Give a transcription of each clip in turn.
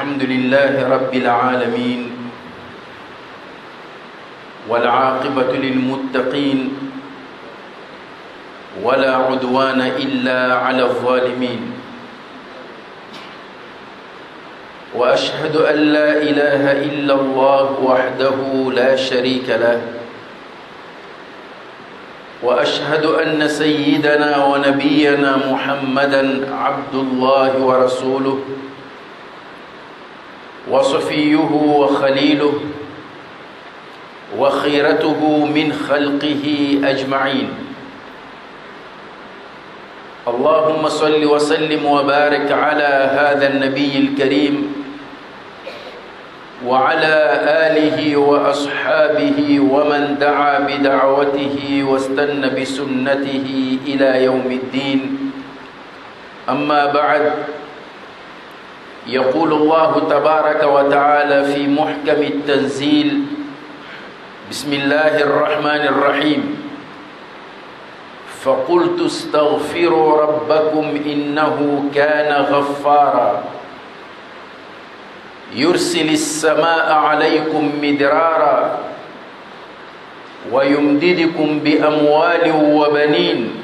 الحمد لله رب العالمين والعاقبة للمتقين ولا عدوان إلا على الظالمين وأشهد أن لا إله إلا الله وحده لا شريك له وأشهد أن سيدنا ونبينا محمدا عبد الله ورسوله وصفيه وخليله وخيرته من خلقه أجمعين اللهم صل وسلم وبارك على هذا النبي الكريم وعلى آله وأصحابه ومن دعا بدعوته واستنى بسنته إلى يوم الدين أما بعد يقول الله تبارك وتعالى في محكم التنزيل بسم الله الرحمن الرحيم فقلت استغفروا ربكم إنه كان غفارا يرسل السماء عليكم مدرارا ويمددكم بأموال وبنين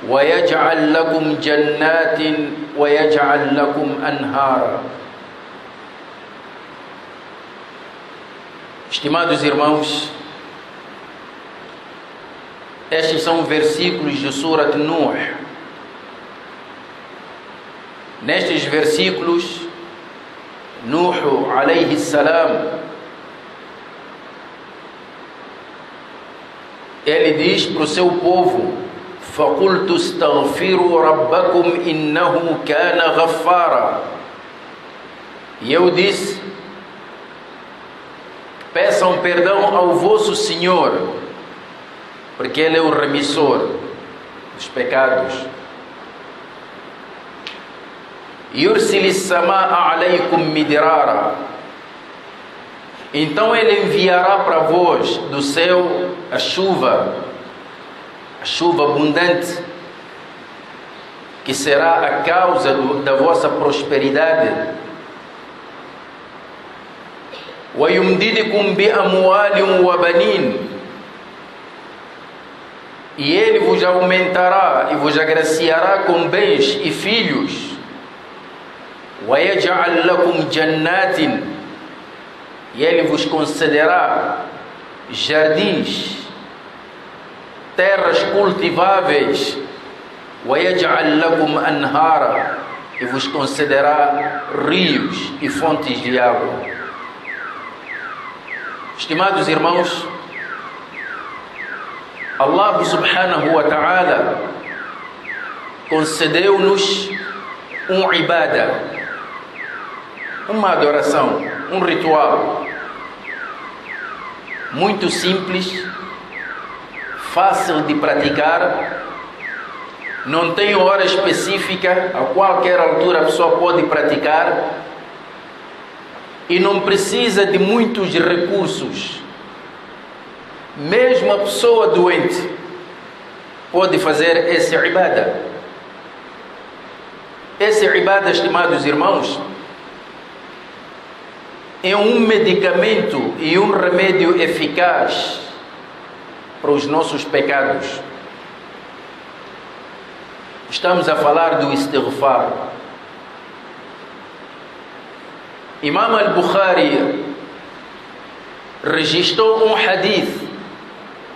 ويجعل لكم جنات ويجعل لكم أنهارا. Estimados irmãos, estes são versículos de Surat Nuh. Nestes versículos, Nuh alayhi salam, ele diz para o seu povo: فَقُلْتُ اسْتَغْفِرُوا رَبَّكُمْ إِنَّهُ كَانَ غَفَّارًا. E eu disse: peçam perdão ao vosso Senhor, porque Ele é o remissor dos pecados. يُرْسِلِ السَّمَاءَ عَلَيْكُمْ مِدْرَارًا. Então Ele enviará para vós do céu a chuva abundante, que será a causa da vossa prosperidade. وَيُمْدِدِكُمْ بِأَمْوَالٍ وَبَنِينَ. E Ele vos aumentará e vos agraciará com bens e filhos. وَيَجْعَلْ لَكُمْ جَنَّاتٍ. E Ele vos concederá jardins, terras cultiváveis. وَيَجْعَلْ لَكُمْ أَنْهَارًا. E vos concederá rios e fontes de água. Estimados irmãos, Allah subhanahu wa ta'ala concedeu-nos um ibadah, uma adoração, um ritual muito simples, fácil de praticar, não tem hora específica, a qualquer altura a pessoa pode praticar e não precisa de muitos recursos. Mesmo a pessoa doente pode fazer esse ibadah. Esse ibadah, estimados irmãos, é um medicamento e um remédio eficaz para os nossos pecados. Estamos a falar do istighfar. Imam al-Bukhari registrou um hadith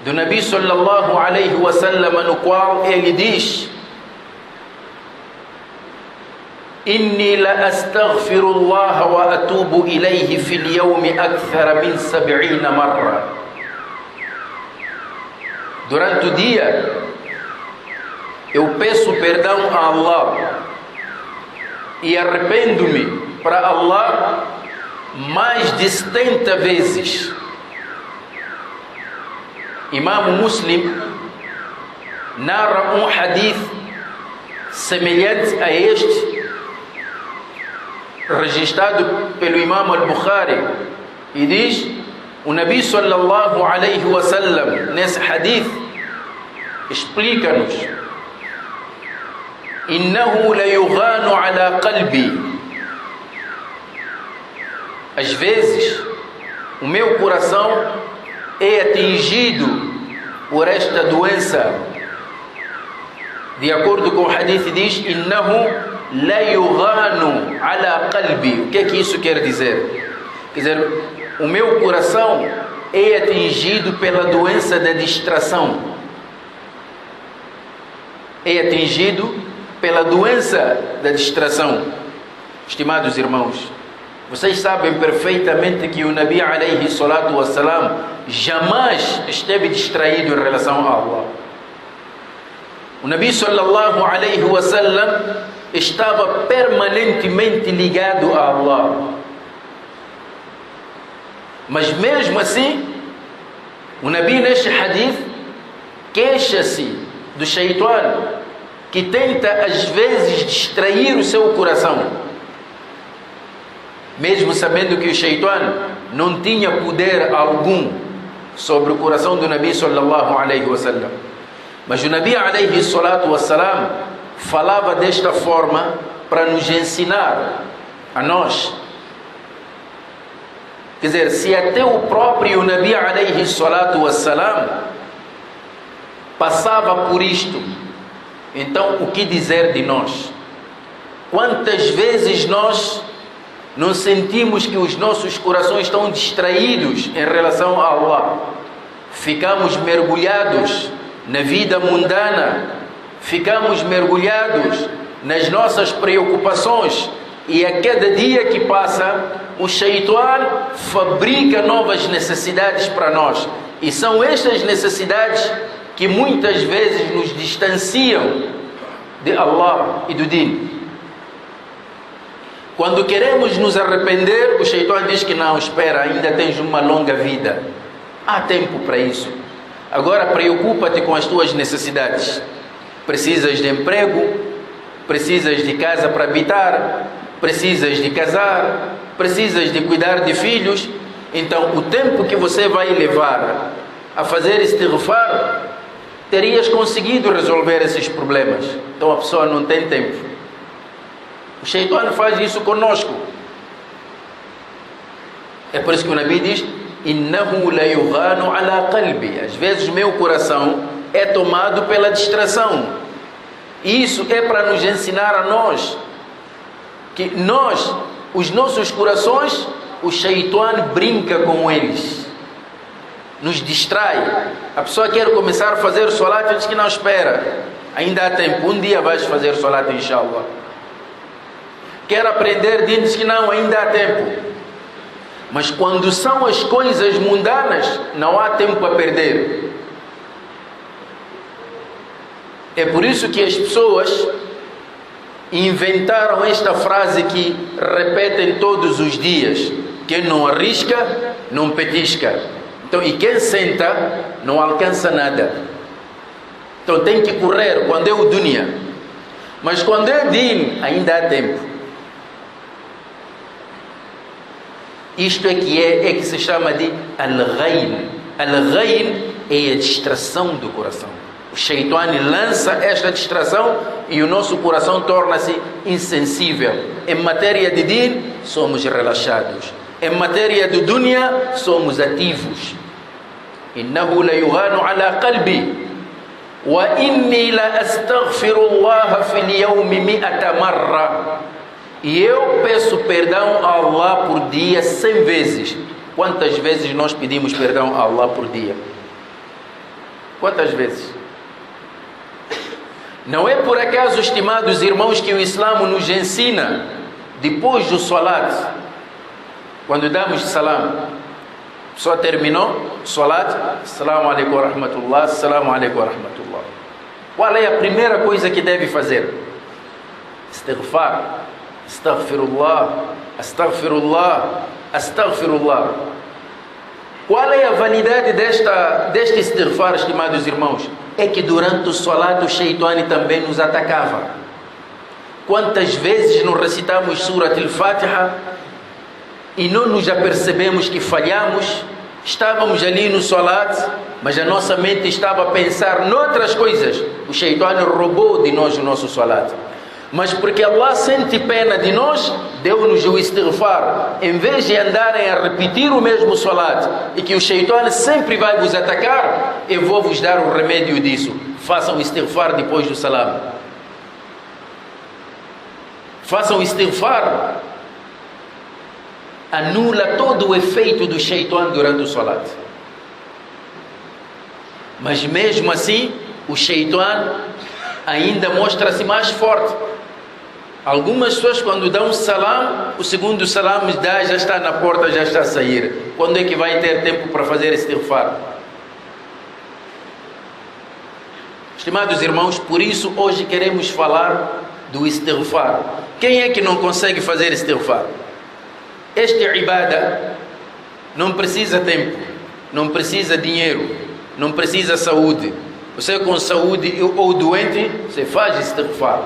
do Nabi sallallahu alayhi wa sallam, no qual ele diz: إني لأستغفر الله وأتوب إليه في اليوم أكثر من 70 مرة. Durante o dia eu peço perdão a Allah e arrependo-me para Allah mais de 70 vezes. Imam Muslim narra um hadith semelhante a este, registrado pelo Imam al-Bukhari, e diz: o Nabi sallallahu alayhi wa sallam nesse hadith explica-nos: innahu la yughanu ala qalbi às vezes o meu coração é atingido por esta doença. De acordo com o hadith diz: innahu la yughanu ala qalbi. O que é que isso quer dizer? Quer dizer, o meu coração é atingido pela doença da distração. É atingido pela doença da distração. Estimados irmãos, vocês sabem perfeitamente que o Nabi alayhi salatu wassalam jamais esteve distraído em relação a Allah. O Nabi sallallahu alayhi wasallam estava permanentemente ligado a Allah. Mas mesmo assim, o Nabi neste hadith queixa-se do Shaitan, que tenta às vezes distrair o seu coração, mesmo sabendo que o Shaitan não tinha poder algum sobre o coração do Nabi sallallahu alayhi wasallam. Mas o Nabi alayhi salatu wassalam falava desta forma para nos ensinar a nós. Quer dizer, se até o próprio Nabi alayhi salatu wassalam passava por isto, então o que dizer de nós? Quantas vezes nós não sentimos que os nossos corações estão distraídos em relação a Allah? Ficamos mergulhados na vida mundana, ficamos mergulhados nas nossas preocupações, e a cada dia que passa, o Shaitan fabrica novas necessidades para nós, e são estas necessidades que muitas vezes nos distanciam de Allah e do Din. Quando queremos nos arrepender, o Shaitan diz que não, espera, ainda tens uma longa vida, há tempo para isso. Agora preocupa-te com as tuas necessidades. Precisas de emprego, precisas de casa para habitar, precisas de casar, precisas de cuidar de filhos. Então o tempo que você vai levar a fazer istighfar, terias conseguido resolver esses problemas. Então a pessoa não tem tempo. O Shaitan faz isso conosco. É por isso que o Nabi diz: innahu la yughanu ala qalbi. Às vezes o meu coração é tomado pela distração. E isso é para nos ensinar a nós que nós, os nossos corações, o Shaitan brinca com eles, nos distrai. A pessoa quer começar a fazer salat e diz que não, espera, ainda há tempo, um dia vais fazer salat inshallah. Quer aprender, diz que não, ainda há tempo. Mas quando são as coisas mundanas, não há tempo a perder. É por isso que as pessoas inventaram esta frase que repetem todos os dias: quem não arrisca, não petisca. Então, e quem senta, não alcança nada. Então tem que correr quando é o dunya. Mas quando é din, ainda há tempo. Isto é que se chama de al-ghayn. Al-ghayn é a distração do coração. O Shaitan lança esta distração e o nosso coração torna-se insensível. Em matéria de din, somos relaxados. Em matéria de dunya, somos ativos. Innahu la yughanu ala qalbi wa inni la astaghfirullah fil yawmi 100 marra. E eu peço perdão a Allah por dia 100 vezes. Quantas vezes nós pedimos perdão a Allah por dia? Quantas vezes? Não é por acaso, estimados irmãos, que o Islã nos ensina, depois do salat, quando damos salam, a pessoa terminou o salat, assalamu alaikum wa rahmatullah, assalamu alaikum wa rahmatullah. Qual é a primeira coisa que deve fazer? Istighfar. Astaghfirullah, astaghfirullah, astaghfirullah. Qual é a validade deste istighfar, estimados irmãos? É que durante o salat o Shaitan também nos atacava. Quantas vezes não recitamos Surat al-Fatiha e não nos apercebemos que falhamos? Estávamos ali no salat, mas a nossa mente estava a pensar noutras coisas. O Shaitan roubou de nós o nosso salat. Mas porque Allah sente pena de nós, deu-nos o istighfar. Em vez de andarem a repetir o mesmo salat e que o shaitan sempre vai vos atacar, eu vou vos dar o remédio disso. Façam o istighfar depois do salam. Façam o istighfar. Anula todo o efeito do shaitan durante o salat. Mas mesmo assim, o shaitan ainda mostra-se mais forte. Algumas pessoas, quando dão salam, o segundo salam dá, já está na porta, já está a sair. Quando é que vai ter tempo para fazer istighfar? Estimados irmãos, por isso hoje queremos falar do istighfar. Quem é que não consegue fazer istighfar? Este ibada não precisa tempo, não precisa dinheiro, não precisa saúde. Você com saúde ou doente, você faz istighfar.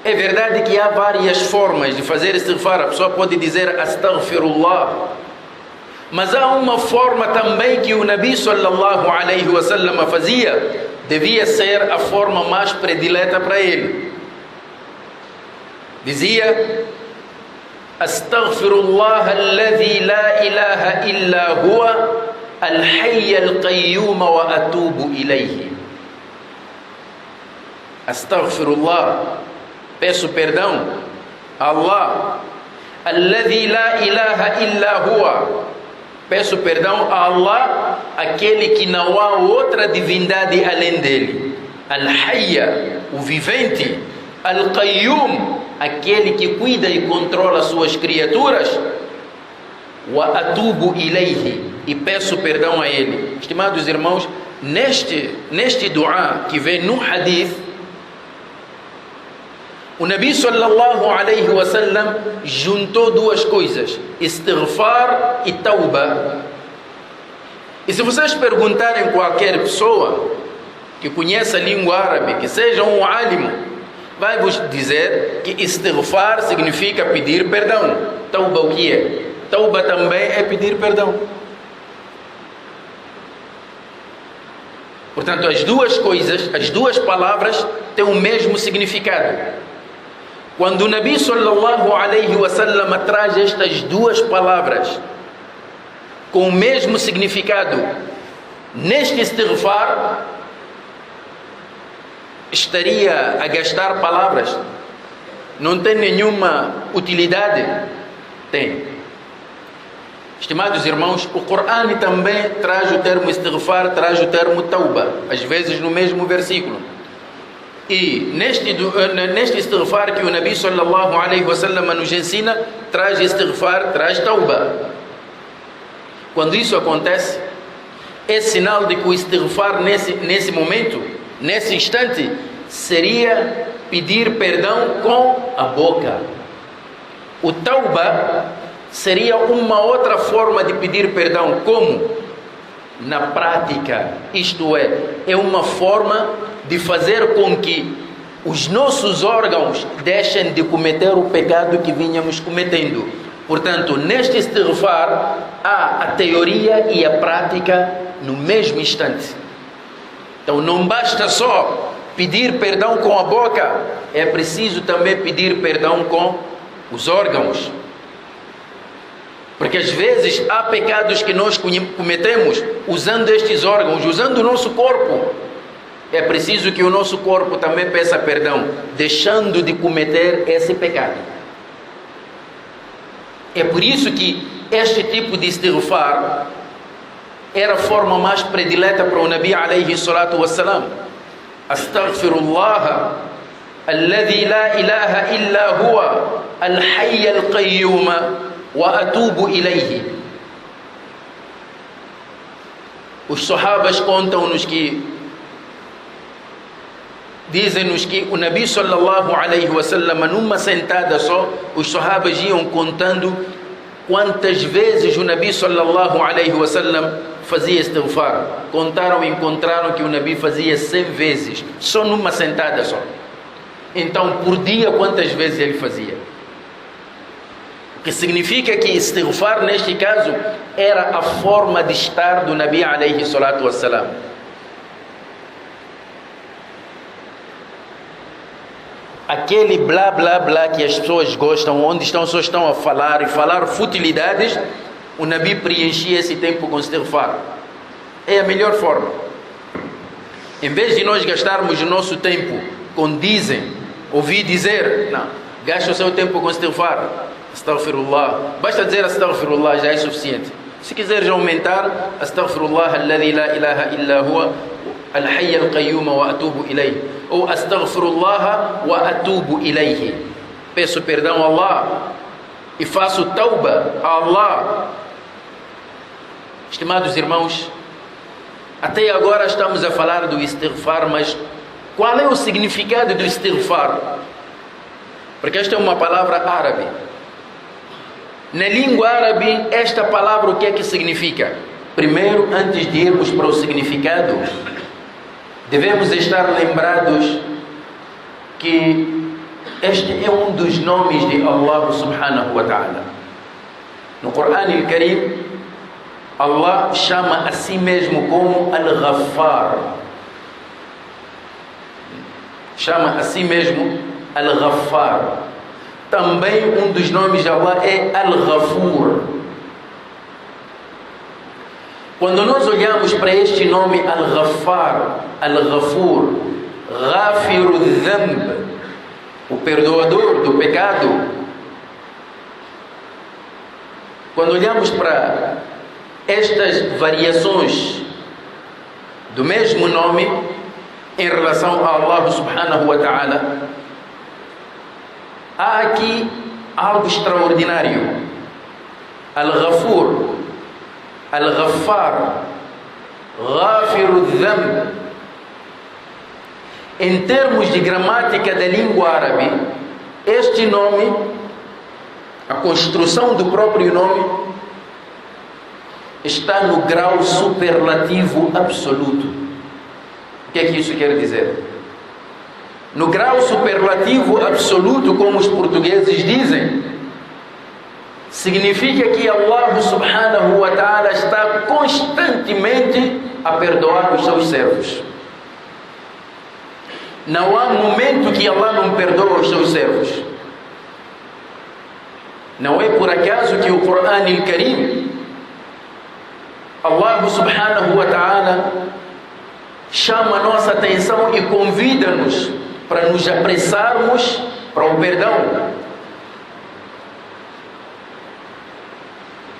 É verdade que há várias formas de fazer istighfar. A pessoa pode dizer astaghfirullah. Mas há uma forma também que o Nabi sallallahu alaihi wasallam fazia. Devia ser a forma mais predileta para ele. Dizia: astaghfirullah alladhi la ilaha illa huwa al-hayy al-qayyum wa atubu ilayhi. Astaghfirullah, peço perdão a Allah, alladhi la ilaha illa huwa, peço perdão a Allah, aquele que não há outra divindade além dele, al-hayya, o vivente, al-qayyum, aquele que cuida e controla suas criaturas, wa atubu ilayhi, e peço perdão a ele. Estimados irmãos, neste dua que vem no hadith, o Nabi sallallahu alaihi wasallam juntou duas coisas: istighfar e tauba. E se vocês perguntarem qualquer pessoa que conheça a língua árabe, que seja um álimo, vai vos dizer que istighfar significa pedir perdão. Tauba o que é? Tauba também é pedir perdão. Portanto, as duas coisas, as duas palavras têm o mesmo significado. Quando o Nabi sallallahu alaihi wasallam traz estas duas palavras com o mesmo significado, neste istighfar, estaria a gastar palavras? Não tem nenhuma utilidade? Tem. Estimados irmãos, o Corão também traz o termo istighfar, traz o termo tauba, às vezes no mesmo versículo. E neste istighfar que o Nabi sallallahu alaihi wasallam nos ensina, traz istighfar, traz tauba. Quando isso acontece, é sinal de que o istighfar nesse momento, nesse instante, seria pedir perdão com a boca. O tauba seria uma outra forma de pedir perdão, como? Na prática, isto é uma forma de fazer com que os nossos órgãos deixem de cometer o pecado que vínhamos cometendo. Portanto, neste istighfar há a teoria e a prática no mesmo instante. Então não basta só pedir perdão com a boca, é preciso também pedir perdão com os órgãos. Porque às vezes há pecados que nós cometemos usando estes órgãos, usando o nosso corpo. É preciso que o nosso corpo também peça perdão, deixando de cometer esse pecado. É por isso que este tipo de istighfar era a forma mais predileta para o Nabi alayhi salatu wassalam. Astaghfirullah alladhi la ilaha illa huwa al-hayy al-qayyum wa atubu ilayhi. Os sahabas contam-nos que dizem-nos que o Nabi sallallahu alaihi wasallam, numa sentada só, os sahabas iam contando quantas vezes o Nabi sallallahu alaihi wasallam fazia istighfar. Contaram e encontraram que o Nabi fazia 100 vezes, só numa sentada só. Então, por dia, quantas vezes ele fazia? O que significa que istighfar, neste caso, era a forma de estar do Nabi alaihi salatu wassalam. aquele blá blá blá que as pessoas gostam, onde as pessoas estão a falar e falar futilidades, o Nabi preenchia esse tempo com istighfar. É a melhor forma. Em vez de nós gastarmos o nosso tempo com dizem, ouvir dizer, não, gasta o seu tempo com istighfar. Astaghfirullah. Basta dizer astaghfirullah, já é suficiente. Se quiseres aumentar, astaghfirullah alladhi la ilaha illa huwa al-hayy al-qayyum wa atubu ilayhi. Ou astaghfirullah wa atubu ilayhi. Peço perdão a Allah e faço tauba a Allah. Estimados irmãos, até agora estamos a falar do istighfar, mas qual é o significado do istighfar? Porque esta é uma palavra árabe. Na língua árabe, esta palavra o que é que significa? Primeiro, antes de irmos para o significado, devemos estar lembrados que este é um dos nomes de Allah subhanahu wa ta'ala. No Corão al-Karim, Allah chama a si mesmo como Al-Ghaffar. Chama a si mesmo Al-Ghaffar. Também um dos nomes de Allah é Al-Ghafur. Quando nós olhamos para este nome Al-Ghaffar, Al-Ghafur, Ghafiru Dhanb, o perdoador do pecado, quando olhamos para estas variações do mesmo nome em relação a Allah subhanahu wa ta'ala, há aqui algo extraordinário. Al-Ghafur, Al-Ghaffar, Ghafiru Dhanb. Em termos de gramática da língua árabe, este nome, a construção do próprio nome, está no grau superlativo absoluto. O que é que isso quer dizer? No grau superlativo absoluto, como os portugueses dizem, significa que Allah subhanahu wa ta'ala está constantemente a perdoar os seus servos. Não há momento que Allah não perdoa os seus servos. Não é por acaso que o Corão al-Karim, Allah subhanahu wa ta'ala chama a nossa atenção e convida-nos para nos apressarmos para o perdão.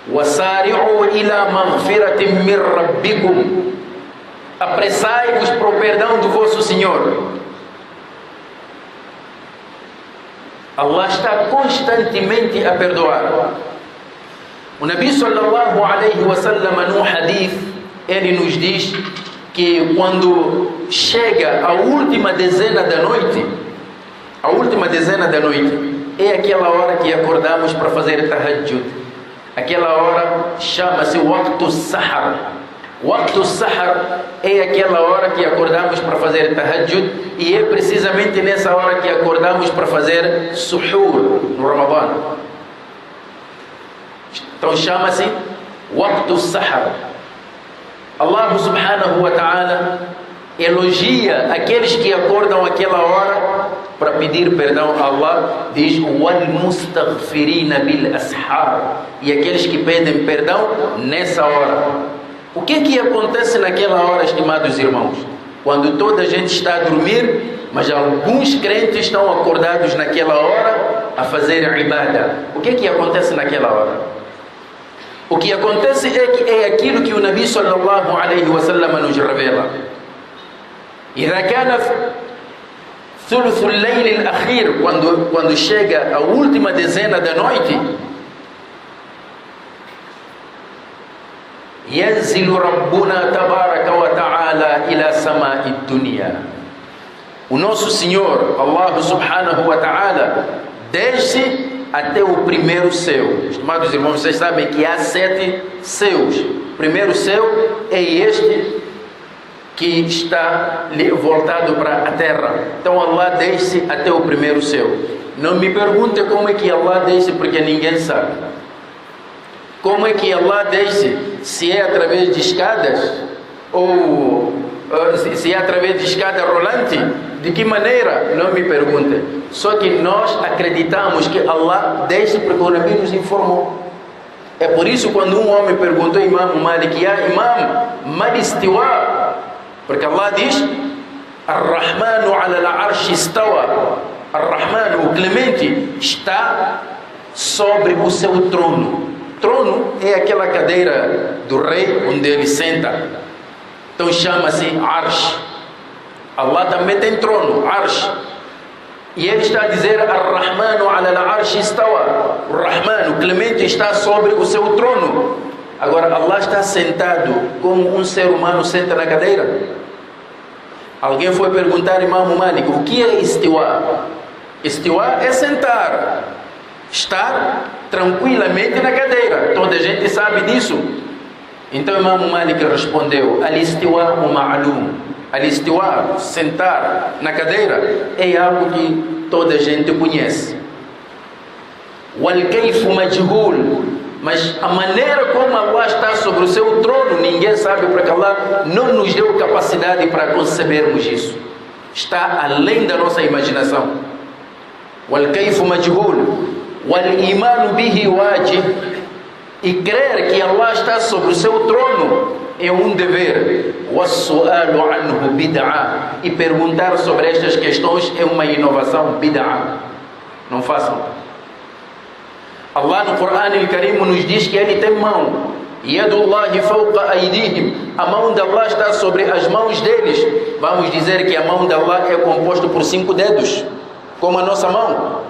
وَسَارِعُوا إِلَى مَغْفِرَةٍ مِّن رَبِّكُمْ. Apressai-vos para o perdão do vosso Senhor. Allah está constantemente a perdoar. O Nabi sallallahu alaihi wa sallam, no hadith, ele nos diz que quando chega a última dezena da noite, é aquela hora que acordamos para fazer tahajjud. Aquela hora chama-se Waqtu Sahar. Waqtu Sahar é aquela hora que acordamos para fazer tahajjud, e é precisamente nessa hora que acordamos para fazer suhur no Ramadã. Então chama-se Waqtu Sahar. Allah subhanahu wa ta'ala elogia aqueles que acordam aquela hora para pedir perdão a Allah. Diz wal mustaghfirina bil ashar, e aqueles que pedem perdão nessa hora. O que é que acontece naquela hora, estimados irmãos? Quando toda a gente está a dormir, mas alguns crentes estão acordados naquela hora a fazer ibadah. O que é que acontece naquela hora? O que acontece é aquilo que o Nabi sallallahu alaihi wa sallam nos revela. إذا كان ثلث الليل الأخير, quando chega a última dezena da noite, ينزل ربنا تبارك وتعالى إلى سماء الدنيا. O nosso Senhor, Allah subhanahu wa ta'ala, desce até o primeiro céu. Estimados irmãos, vocês sabem que há 7 céus. O primeiro céu é este que está voltado para a terra. Então Allah desce até o primeiro céu. Não me pergunte como é que Allah desce, porque ninguém sabe. Como é que Allah desce? Se é através de escadas, ou se é através de escada rolante, De que maneira? Não me perguntem. Só que nós acreditamos que Allah desde porque o Nabi nos informou. É por isso quando um homem perguntou ao Imam Malik: "Ya Imam, mal istiwa?" Porque Allah diz: "Ar-Rahmanu ala al-arsh istawa." Ar-Rahman, o Clemente, está sobre o seu trono. Trono é aquela cadeira do rei onde ele senta. Então chama-se Arsh. Allah também tem trono, Arsh. E ele está a dizer: Ar-Rahmanu ala al-arsh istawa. O Rahman, o Clemente, está sobre o seu trono. Agora, Allah está sentado como um ser humano senta na cadeira? Alguém foi perguntar ao Imam Malik: o que é istiwa? Istiwa é sentar, estar tranquilamente na cadeira. Toda a gente sabe disso. Então o Imam Malik respondeu: Al-istiwa ma'lum. Al-istiwa, sentar na cadeira, é algo que toda a gente conhece. Wal-kayfu majhul. Mas a maneira como Allah está sobre o seu trono, ninguém sabe, porque Allah não nos deu capacidade para concebermos isso. Está além da nossa imaginação. Wal-kayfu majhul. Wal-imanu bihi wajib. E crer que Allah está sobre o seu trono é um dever. Was-su'alu anhu bid'ah. E perguntar sobre estas questões é uma inovação, bid'ah. Não façam. Allah no Corão Al-Karim nos diz que Ele tem mão. Yadullahi fawqa aydihim. A mão de Allah está sobre as mãos deles. Vamos dizer que a mão de Allah é composta por 5 dedos, como a nossa mão?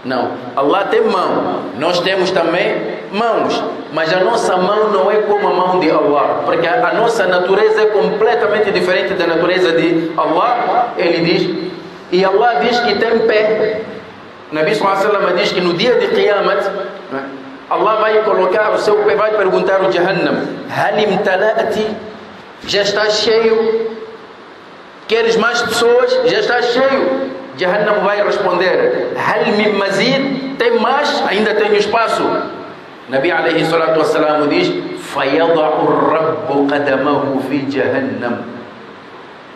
Não. Allah tem mão. Nós temos também mãos. Mas a nossa mão não é como a mão de Allah, porque a nossa natureza é completamente diferente da natureza de Allah. Ele diz, e Allah diz que tem pé. Nabi sallallahu alaihi wasallam diz que no dia de Qiyamat Allah vai colocar o seu pé, vai perguntar ao Jahannam: Halim tala'ati? Já está cheio? Queres mais pessoas? Já está cheio. Jahannam vai responder: Hal min mazid? Tem mais? Ainda tenho espaço. Nabi alaihi salatu wassalam diz: Fayada'u rabbu qadamahu fi Jahannam.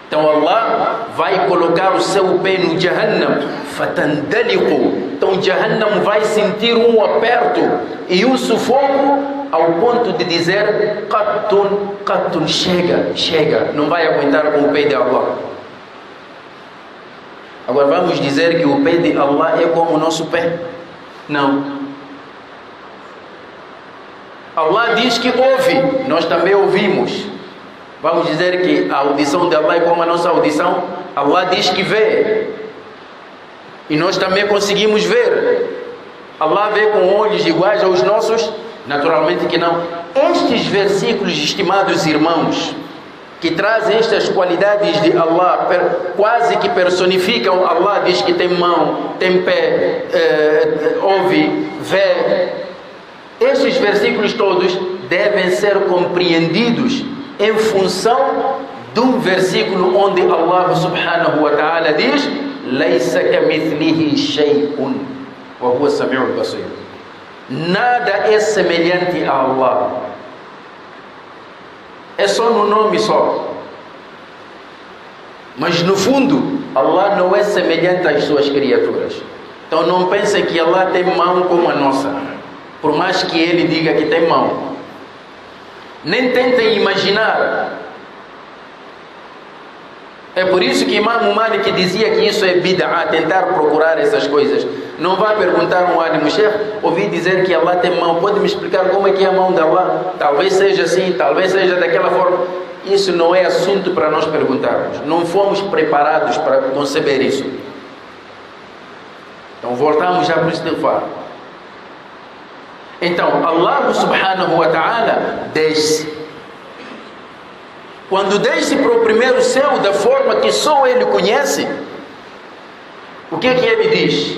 Então Allah vai colocar o seu pé no Jahannam. Fatandaliqu. Então Jahannam vai sentir um aperto e um sufoco ao ponto de dizer: Qattun, chega, não vai aguentar com o pé de Allah. Agora vamos dizer que o pé de Allah é como o nosso pé? Não. Allah diz que ouve, nós também ouvimos. Vamos dizer que a audição de Allah é como a nossa audição? Allah diz que vê. E nós também conseguimos ver. Allah vê com olhos iguais aos nossos? Naturalmente que não. Estes versículos, estimados irmãos, que trazem estas qualidades de Allah, quase que personificam. Allah diz que tem mão, tem pé, ouve, vê. Estes versículos todos devem ser compreendidos em função de um versículo onde Allah subhanahu wa ta'ala diz: Laysa kamithlihi shay'un wa huwa as-sami'ul basir. Nada é semelhante a Allah. É só no nome só. Mas no fundo, Allah não é semelhante às suas criaturas. Então não pensem que Allah tem mão como a nossa, por mais que Ele diga que tem mão. Nem tentem imaginar. É por isso que Imam Malik dizia que isso é bid'ah, tentar procurar essas coisas. Não vá perguntar a um alim: Sheikh, ouvi dizer que Allah tem mão, pode me explicar como é que é a mão de Allah? Talvez seja assim, talvez seja daquela forma. Isso não é assunto para nós perguntarmos. Não fomos preparados para conceber isso. Então voltamos já para o istighfar. Então Allah subhanahu wa ta'ala desce. Quando desce para o primeiro céu da forma que só Ele conhece, o que Ele diz?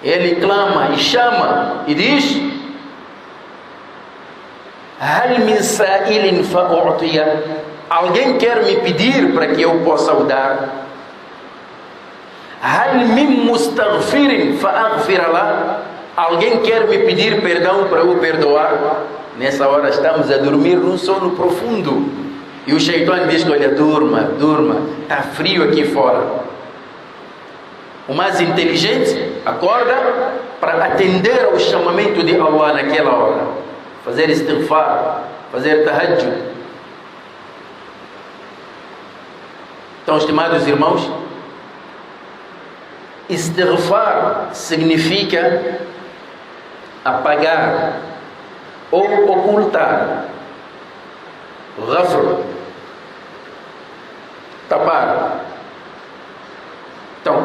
Ele clama e chama e diz: Hal min sa'ilin fa'u'tiya? Alguém quer me pedir para que eu possa o dar? Hal min mustaghfirin fa'aghfir lah? Alguém quer me pedir perdão para eu perdoar? Nessa hora estamos a dormir num sono profundo. E o Shaitã diz que, olha, durma, está frio aqui fora. O mais inteligente acorda para atender ao chamamento de Allah naquela hora. Fazer istighfar, fazer tahajjud. Então, estimados irmãos, istighfar significa apagar ou ocultar. Ghafr, tapar. Então,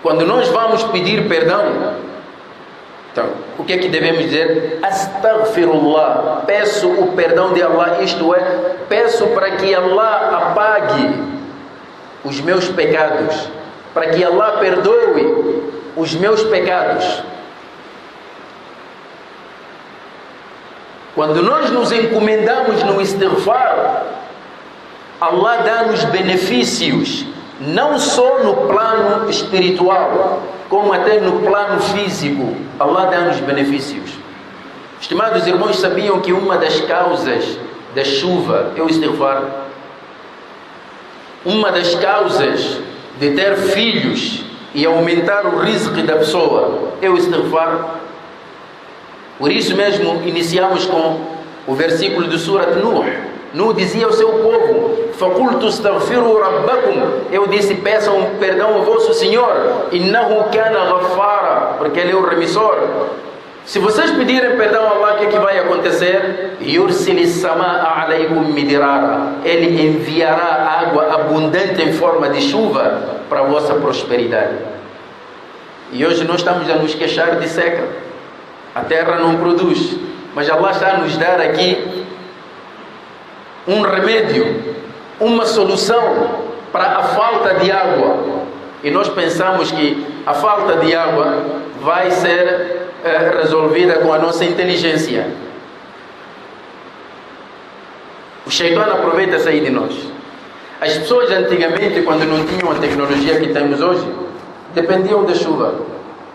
quando nós vamos pedir perdão, então, o que é que devemos dizer? Astaghfirullah, peço o perdão de Allah, isto é, peço para que Allah apague os meus pecados, para que Allah perdoe os meus pecados. Quando nós nos encomendamos no istighfar, Allah dá-nos benefícios, não só no plano espiritual, como até no plano físico. Allah dá-nos benefícios. Estimados irmãos, sabiam que uma das causas da chuva é o istighfar? Uma das causas de ter filhos e aumentar o rizq da pessoa é o istighfar. Por isso mesmo iniciamos com o versículo de Surat Nuh. Nuh dizia ao seu povo: فَقُلْتُ اسْتَغْفِرُوا رَبَّكُمْ, eu disse, peçam perdão ao vosso Senhor, إِنَّهُ كَانَ غَفَّارًا, porque Ele é o remissor. Se vocês pedirem perdão a Allah, o que é que vai acontecer? يُرْسِلِ السَّمَاءَ عَلَيْكُمْ مِدْرَارًا, Ele enviará água abundante em forma de chuva para a vossa prosperidade. E hoje nós estamos a nos queixar de seca. A terra não produz, mas Allah está a nos dar aqui um remédio, uma solução para a falta de água. E nós pensamos que a falta de água vai ser resolvida com a nossa inteligência. O Shaitã aproveita-se aí de nós. As pessoas antigamente, quando não tinham a tecnologia que temos hoje, dependiam da chuva.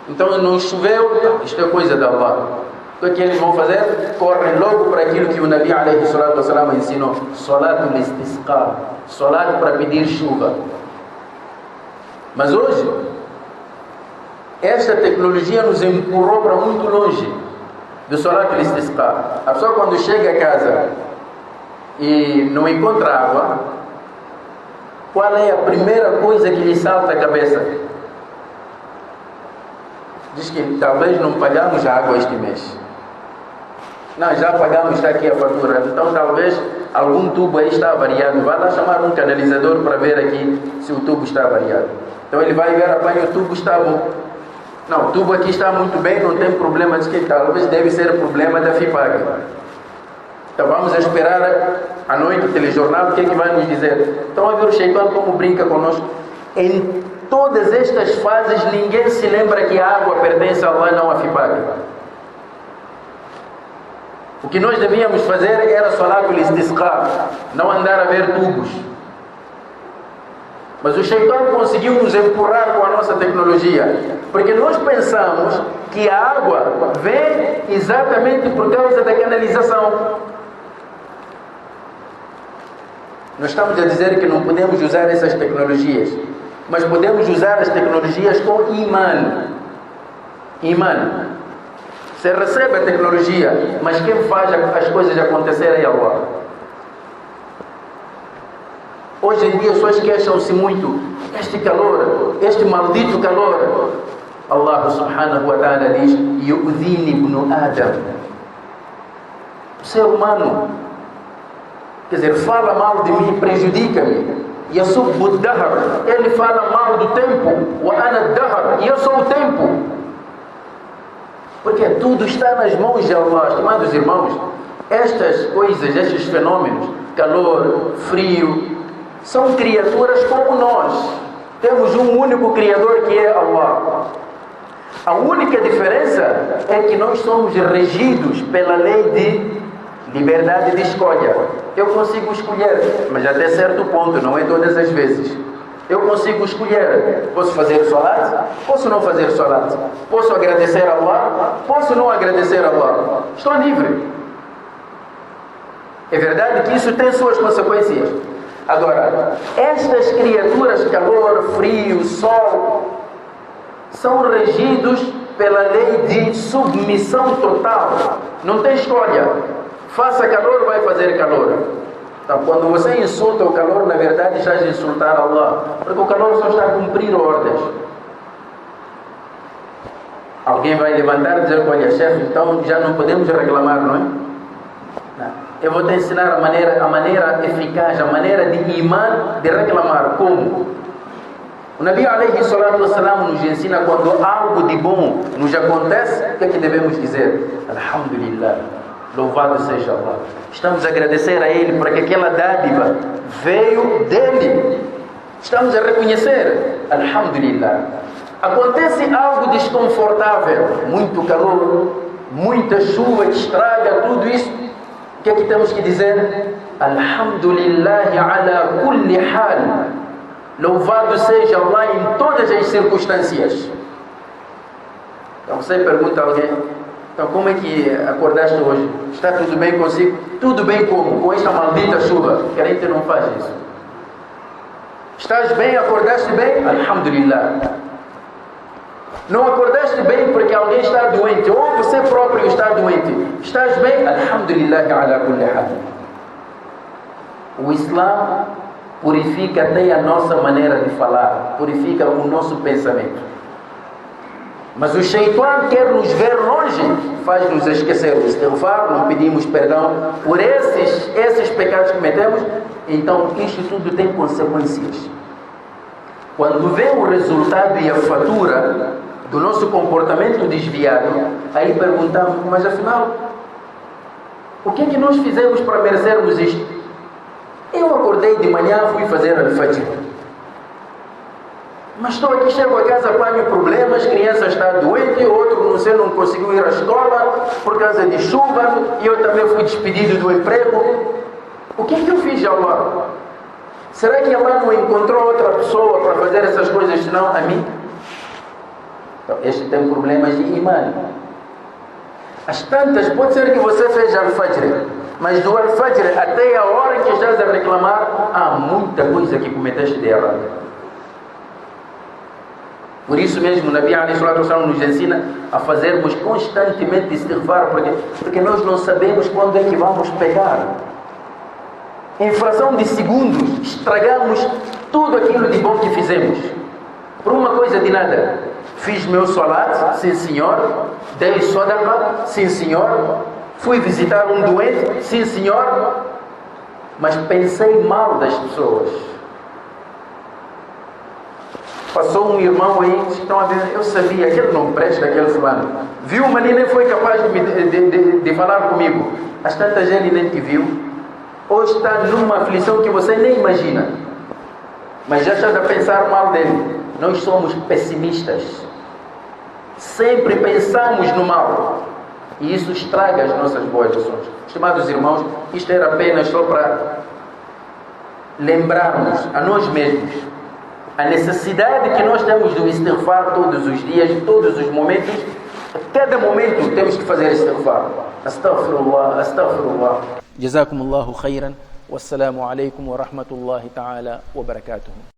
Então não choveu, isto é coisa de Allah. O que eles vão fazer? Correm logo para aquilo que o Nabi alayhi salatu wassalam ensinou: Salatul istisqa, salat para pedir chuva. Mas hoje, esta tecnologia nos empurrou para muito longe do Salatul istisqa. A pessoa, quando chega a casa e não encontra água, qual é a primeira coisa que lhe salta a cabeça? Diz que talvez não pagamos a água este mês. Não, já pagamos, está aqui a fatura. Então talvez algum tubo aí está avariado. Vai lá chamar um canalizador para ver aqui se o tubo está avariado. Então ele vai ver, apanha, o tubo está bom. Não, o tubo aqui está muito bem, não tem problema. Diz que talvez deve ser problema da FIPAG. Então vamos esperar à noite o telejornal, o que é que vai nos dizer? Então a ver o Shaitã como brinca conosco. Em todas estas fases ninguém se lembra que a água pertence a Allah, não a FIPAG. O que nós devíamos fazer era Salatul istisqa, não andar a ver tubos. Mas o Shaitã conseguiu nos empurrar com a nossa tecnologia, porque nós pensamos que a água vem exatamente por causa da canalização. Nós estamos a dizer que não podemos usar essas tecnologias, mas podemos usar as tecnologias com Iman. Iman. Você recebe a tecnologia, mas quem faz as coisas acontecerem é Allah. Hoje em dia as pessoas queixam-se muito: este calor, este maldito calor. Allah subhanahu wa ta'ala diz: Yu'dhini ibn Adam. O ser humano, quer dizer, fala mal de mim, prejudica-me. Yasubbu ad-dahr, ele fala mal do tempo. Wa ana ad-dahr, e eu sou o tempo. Porque tudo está nas mãos de Allah. Estimados irmãos, estas coisas, estes fenômenos, calor, frio, são criaturas como nós. Temos um único Criador, que é Allah. A única diferença é que nós somos regidos pela lei de liberdade de escolha. Eu consigo escolher, mas até certo ponto, não é todas as vezes. Eu consigo escolher. Posso fazer salat? Posso não fazer salat? Posso agradecer a Allah? Posso não agradecer a Allah? Estou livre. É verdade que isso tem suas consequências. Agora, estas criaturas, calor, frio, sol, são regidos pela lei de submissão total. Não tem escolha. Faça calor, vai fazer calor. Então, quando você insulta o calor, na verdade, estás a insultar Allah. Porque o calor só está a cumprir ordens. Alguém vai levantar e dizer, olha, chefe, então já não podemos reclamar, não é? Não. Eu vou te ensinar a maneira eficaz, a maneira de imã de reclamar. Como? O Nabi alayhi salatu wassalam nos ensina quando algo de bom nos acontece, o que é que devemos dizer? Alhamdulillah, louvado seja Allah. Estamos a agradecer a Ele porque aquela dádiva veio dEle. Estamos a reconhecer, Alhamdulillah. Acontece algo desconfortável, muito calor, muita chuva que estraga tudo isso. O que é que temos que dizer? Alhamdulillah ala kulli hal. Louvado seja Allah em todas as circunstâncias. Então você pergunta a alguém, então como é que acordaste hoje? Está tudo bem consigo? Tudo bem como? Com esta maldita chuva. O crente não faz isso. Estás bem? Acordaste bem? Alhamdulillah. Não acordaste bem porque alguém está doente, ou você próprio está doente. Estás bem? Alhamdulillah ala kulli hal. O Islã purifica até a nossa maneira de falar, purifica o nosso pensamento. Mas o Shaitan quer nos ver longe, faz-nos esquecer o istighfar, não pedimos perdão por esses pecados que cometemos. Então isto tudo tem consequências. Quando vê o resultado e a fatura do nosso comportamento desviado, aí perguntamos, mas afinal, o que é que nós fizemos para merecermos isto? Eu acordei de manhã, fui fazer al-fajr. Mas estou aqui, chego a casa, apanho problemas, criança está doente, outro não conseguiu ir à escola por causa de chuva, e eu também fui despedido do emprego. O que é que eu fiz, Allah? Será que Allah não encontrou outra pessoa para fazer essas coisas senão a mim? Então, este tem problemas de imã. As tantas, pode ser que você fez al-fajr, mas do al-fajr até a hora em que estás a reclamar, há muita coisa que cometeste de errado. Por isso mesmo, o Nabi alayhi salatu wassalam nos ensina a fazermos constantemente istighfar, porque nós não sabemos quando é que vamos pegar. Em fração de segundos, estragamos tudo aquilo de bom que fizemos. Por uma coisa de nada. Fiz meu salat, sim senhor. Dei sadaqa, sim senhor. Fui visitar um doente, sim senhor. Mas pensei mal das pessoas. Passou um irmão aí, estão a dizer, eu sabia, aquele não presta, aquele fulano. Viu, mas nem foi capaz de falar comigo. As tantas ele nem te viu. Hoje está numa aflição que você nem imagina. Mas já está a pensar mal dele. Nós somos pessimistas. Sempre pensamos no mal. E isso estraga as nossas boas ações. Estimados irmãos, isto era apenas só para lembrarmos a nós mesmos a necessidade que nós temos do istighfar todos os dias, todos os momentos. A cada momento temos que fazer istighfar. Astaghfirullah, astaghfirullah. Jazakumullahu khairan. Wassalamu alaikum wa rahmatullahi ta'ala wa barakatuhu.